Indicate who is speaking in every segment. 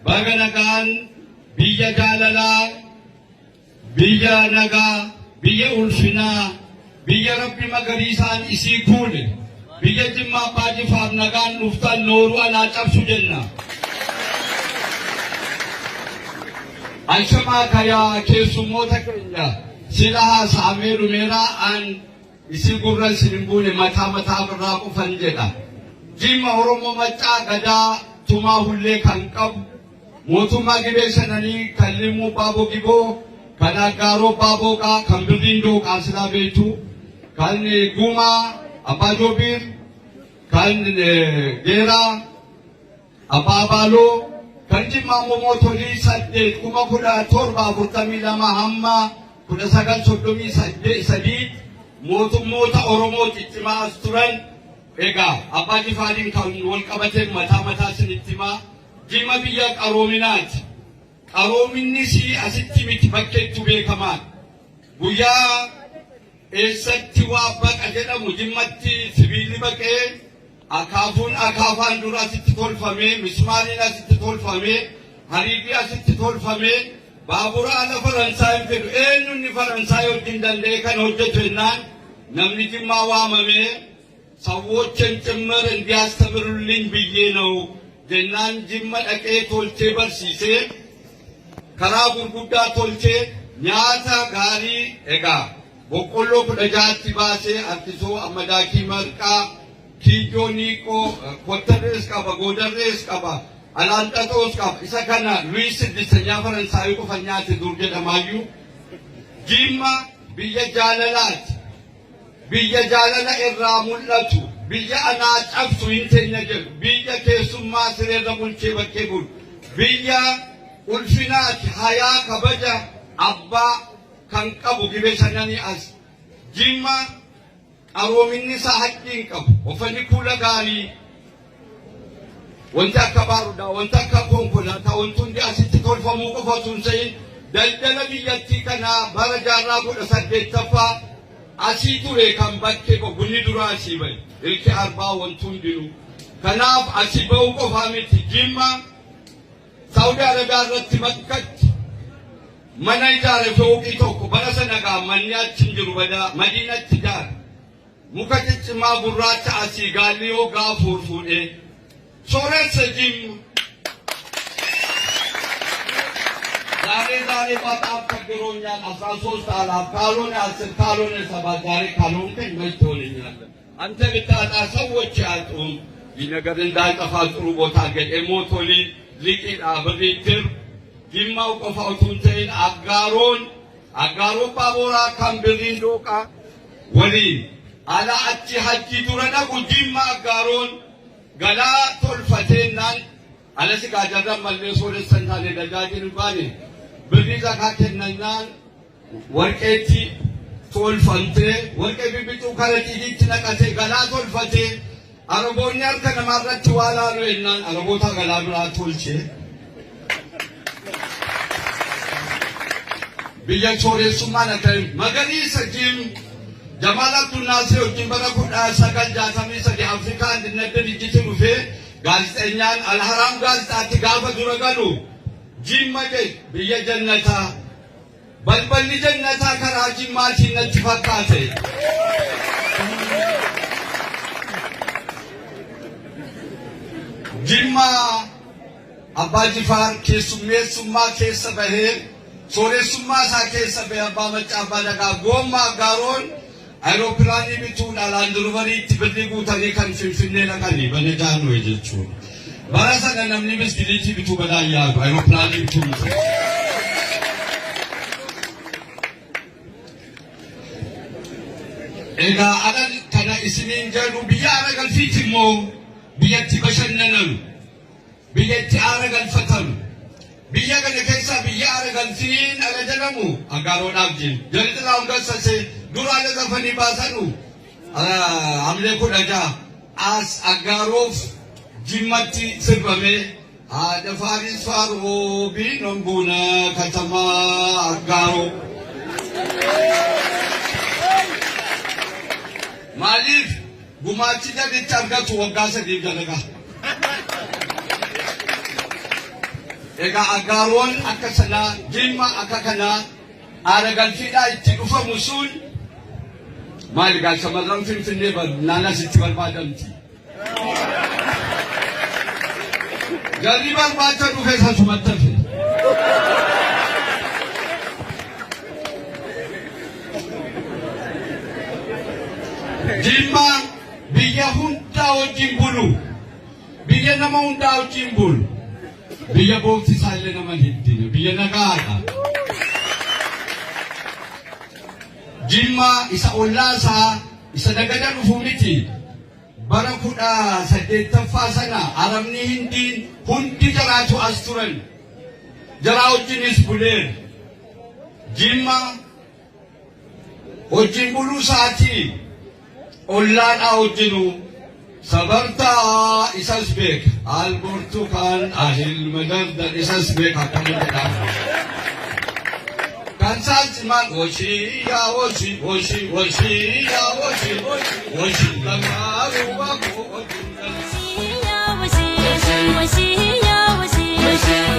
Speaker 1: baganagaan biyya jaalalaa biyya nagaa biyya ulfinaa biyya rabbi magariisaan isii kuune biyya Jimmaa Abbaa Jifaar nagaan dhuftan nooruu anaa cabsu jenna. Alshamaa kayaa keessummoota keenya sila haasaamee dhumeeraa aan isii gurran sin buune mataa birraa qofan jedha. Jimma Oromoo Maccaa Gadaa tumaa hullee kan qabu mootummaa Gibee Shananii kan Limuu Baaboo Giboo kan Aggaaroo Baabooqaa kan Birriin Dooqaa silaa beektu kan Gumaa Abbaa Joobir kan Geeraa Abbaa Baaloo kan Jimmaa Mootolii 8,1742 hamma 1933 mootummoota Oromoo ciccimaa as turan egaa Abbaa Jifaariin kan wal qabatee mataa sinittimaa Jimma biyya qaroominaati. Qaroominnis asitti miti bakkeetti beekamaa guyyaa eessatti waa baqa jedhamu Jimmatti sibiilli baqee akaafuun akaafaan dura asitti tolfamee mismaariin asitti tolfamee hariibii asitti tolfamee baabura ala Faransaayii fedhu eenyuun Faransaayii wajjin danda'e kan hojjetu jennaan namni Jimmaa waamamee ሰዎችን ጭምር እንዲያስተምሩልኝ ብዬ ነው ጀናን ጅማ ደቄ ቶልቼ በርሲሴ ከራ ጉርጉዳ ቶልቼ ኛታ ጋሪ ኤጋ ቦቆሎ ኩደጃቲ ባሴ አርቲሶ አመዳኪ መርቃ ኪጆኒቆ ኮተሬስ ቀባ ጎደሬስ ቀባ አላንጠጦስ ቀባ ኢሳ ከና ሉዊስ ስድስተኛ ፈረንሳዊ ቆፈኛት ዱርጀ ደማዩ ጅማ ብየ ጃለላት biyya jaalala irraa mul'atu biyya anaa cabsu hin teenye jedhu biyya keessummaa sireerra bulchee bakkee bulu biyya ulfinaati hayaa kabaja abbaa kan qabu Gibee Shananii as Jimma qaroominni isaa haqqii hin qabu uffanni kuula gaarii wanti akka baaruudha wanti akka konkolaataa wanti hundi asitti tolfamuu qofa osoo hin ta'in daldala biyyattii kanaa bara jaarraa 18ffaa asii ture kan bakkee bunni dura asii bahe ilki arbaa wantuun diru kanaaf asii bahuu qofaa miti Jimma Saawudii Arabiyaa irratti bakkatti mana ijaare fooqii tokko bara sana gaa manni achi hin jiru badaa Madiinatti ijaare muka ciccimaa gurraacha asii gaalli yoo gaa fuudhee sooressa Jimma ዛሬ በጣም ቸግሮኛል 13,000 ካልሆነ 10 ካልሆነ 7 ዛሬ ካልሆንክ መጥቶልኛል አንተ ብታጣ ሰዎች ያጡም ይነገር እንዳይጠፋ ጥሩ ቦታ ገደ ሞቶሊ ሊቂዳ በሪትር Jimmaa qofa utuu ta'in Aggaaroo Baaboraa kan Birriin Dooqaa waliin ala achi hajji dura dhaqu Jimma Aggaaroon galaa tolfateennan ala sigaa jarran mallee sooressan taane dajaajilu baane birrii zakaa kennannaan warqeetti tolfamtee warqee bibbicuu karaciitiitti naqatee galaa tolfatee araboonni harka namaarratti waa laalu ennaan araboota galaa biraa tolchee biyya sooresummaan akka magariisa Jimma Jamaal Abdul Naasir wajjin bara 1963 Afrikaa Andinnat Dirjiti dhufee gaazexenyaan Alharaam gaazexaatti gaafa dura galu Jimma biyya jannataa balballi jannataa karaa Jimmaatiin natti fakkaate. Jimma Abbaa Jifaar keessummeessummaa keessa bahee sooresummaa isaa keessa bahee abbaa Maccaa abbaa Dagaa Goommaa Aggaaroon ayiroopilaanii bituudhaan laandirubariitti birrii guutanii kan Finfinnee dhaqanii bane jaanoo jechuudha. Bara sana namni biskiliitii bituu badaan yaadu ayiroopilaanii bituu miti. Egaa ala kana isiniin jedhu biyya aara galfiiti immoo biyyatti bashannanan biyyatti aara galfatan biyya kana keessa biyya aara galfiin ala jedhamu Aggaaroodhaaf jin jalqaba hundassase duraan zafanii baasanu amlee kudha ja'a as Aggaaroof Jimmatti sirbame haadha Faaris Faaroo Binombuuna katamaa Aggaaroo maaliif gumaachi jaditti argatu waggaa 3 dalagaa Ega agaroon akka sana jimma akka kana aragalfiidhaa itti dhufamu sun maal egaa shamarran Finfinnee naannas itti barbaadamti. Jarri barbaacha dhufe sasumatti hafe. Jimma biyya hundaa wajjin bulu, biyya nama hundaa wajjin bulu, biyya boofti isaallee nama hiddine, biyya nagaadha. Jimma isa ollaasaa isa nagada dhufu miti. Bara 18ffaa sana Arabni Hindiin hundi jaraatu as turan. Jaraa wajjinis buleen. Jimma wajjin buluu isaatii ollaadhaa wajjinu sabartaa isas beeka. Alburtukaan ahilmadardar isas beeka akkana jedhama. Kan saasimaan oshii yaa oshii oshii oshii yaa oshii oshii lamaaru baakoo oshii yaa oshii oshii yaa oshii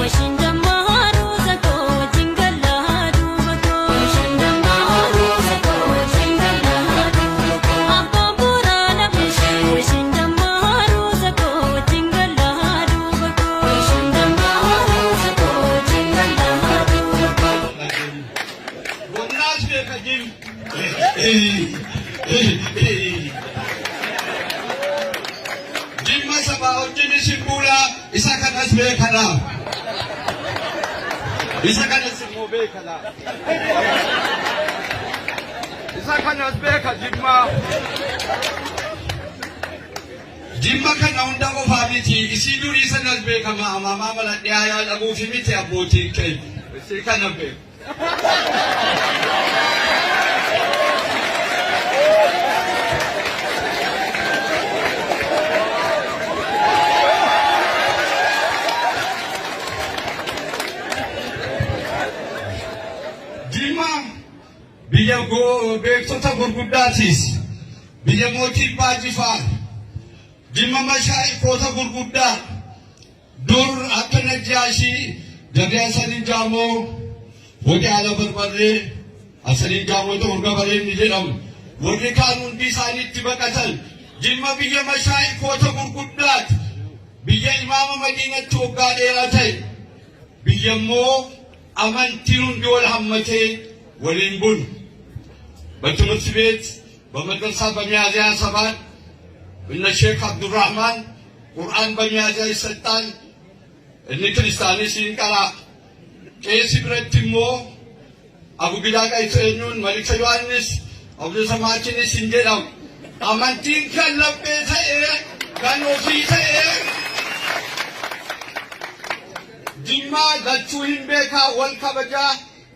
Speaker 1: oshii lamaaru zakoo oshii galaadu bakoo oshii lamaaru zakoo oshii galaadu bakoo abbaa buraana oshii lamaaru zakoo oshii galaadu bakoo oshii lamaaru zakoo oshii galaadu bakoo. Jimma sabaa wajjin simbula isa kanas beekana. Isa kanas immoo beekana. Isa kanas beeka Jimma. Jimma kana hunda qofaa miti. Isii durii sanas beekama. Amaamaa maladhiyaa yaa dhabuufi miti abbootiin kee. Isii kana beeka. Jimma biyya beektota gurguddaatis biyya mootii Abbaa Jifaar Jimma mashaayikoota gurguddaa dur akka Najjaashii Jabii Asaliin Jaamoo warri ala barbarree Asaliin Jaamoo ta'uu gabareen ni jedhamu warri kaan hundi isaaniitti baqatan Jimma biyya mashaayikoota gurguddaati biyya imaama Madiinatti waggaa dheeraa ta'e biyya immoo amantiin hundi wal hammatee waliin bulu. በትምህርት ቤት በመድረሳ በሚያዝያ 7 እነ ሼክ አብዱራህማን ቁርአን በሚያዝያ ይሰጣል። እነ ክርስቲያኒ ሲንቀራ ቄስ ብረትሞ አቡጊዳ ቀይሰኙን መልእክተ ዮሐንስ አቡነ ሰማዕትን ሲንጀላው አማንቲን ከለበተ ከኖፊተ ጅማ ዳቹን ቤካ ወልከበጃ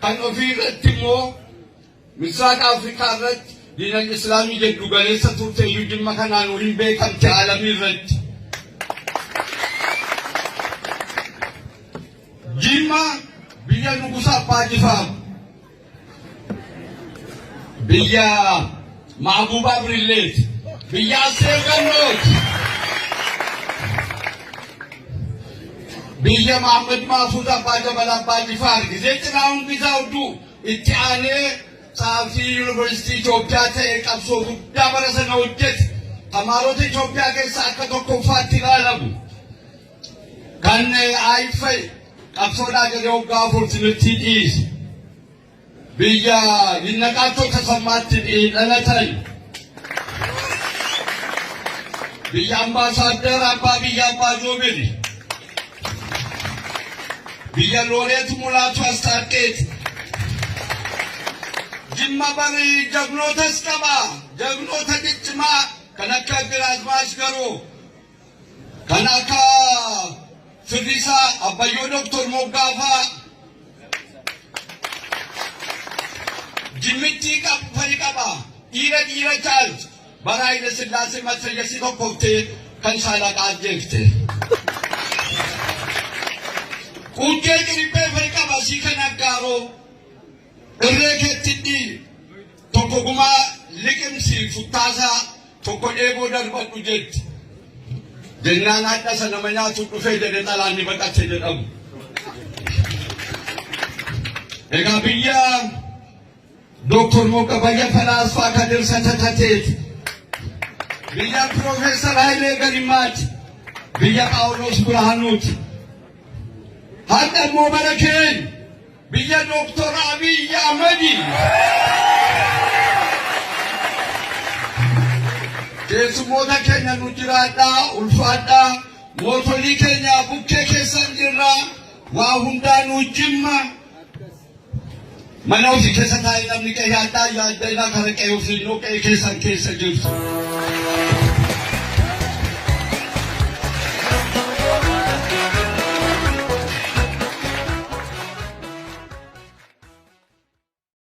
Speaker 1: ከኖፊረትሞ ምስራቅ አፍሪካ ረት ዲነል እስላሚ ጀዱ ገሌሰ ቱርቴ ጅማ ከናኑ ቤካም ዓለም ይረት ጅማ ብያ ንጉስ አባ ጅፋር ብያ ማዕቡባ ብሪሌት ብያ ሴገኖት ብያ መሐመድ ማፉዝ አባ ጀበል አባ ጅፋር ጊዜ ጥናውን ቢዛውዱ ኢቲአኔ ጻፊ ዩኒቨርሲቲ ኢትዮጵያ ተቀብሶ ጉዳ በረሰነ ውጀት ተማሮት ኢትዮጵያ ከሳ ከተቆፋት ይላሉ ካነ አይፈይ ቀብሶዳ ገደው ጋፎርት ልትዲስ ብያ ይነቃቶ ተሰማት ይጠለተን ብያ አምባሳደር አባ ብያ አባ ጆቤል ብያ ሎሬት ሙላቱ አስታርቄት ጅማ በሪ ጀግኖተ እስከባ ጀግኖተ ጅማ ከነካ ግራዝማች ገሮ ከናካ ፍሪሳ አባዮ ዶክተር ሞጋፋ ጅምቲ ፈሪቀባ ኢረ ቻልት በራይነ ስላሴ መስየሲ ተቆፍቴ ከንሳላ ቃጀክቴ ቁጄ ግሪቤ ፈሪቀባ ሲከናጋሮ እረከትዲ ቶኮጉማ ልቅምሲ ፉታሳ ቶኮዴ ቦደር በዱጀት ደናና ዳሰ ነመኛቱ ዱፌ ደደታላኒ በቃቸ ደደሙ Ega biyya Dr. Mokabaya Falasfa Kadir Satatet, biyya Professor Haile Garimat, biyya Paulos Burhanut, hatta Mubarakin, biyya Dr. Abiy Ahmedi. Keessummoota keenya nu jiraadhaa, ulfaadhaa, mootolii keenya bukkee keessan jirra, waa hundaanuu jimma. Mana ofii keessa taa'ee namni qe'ee addaa yaaddaa kana qe'ee ofii noo qe'ee keessan keessa jirtu.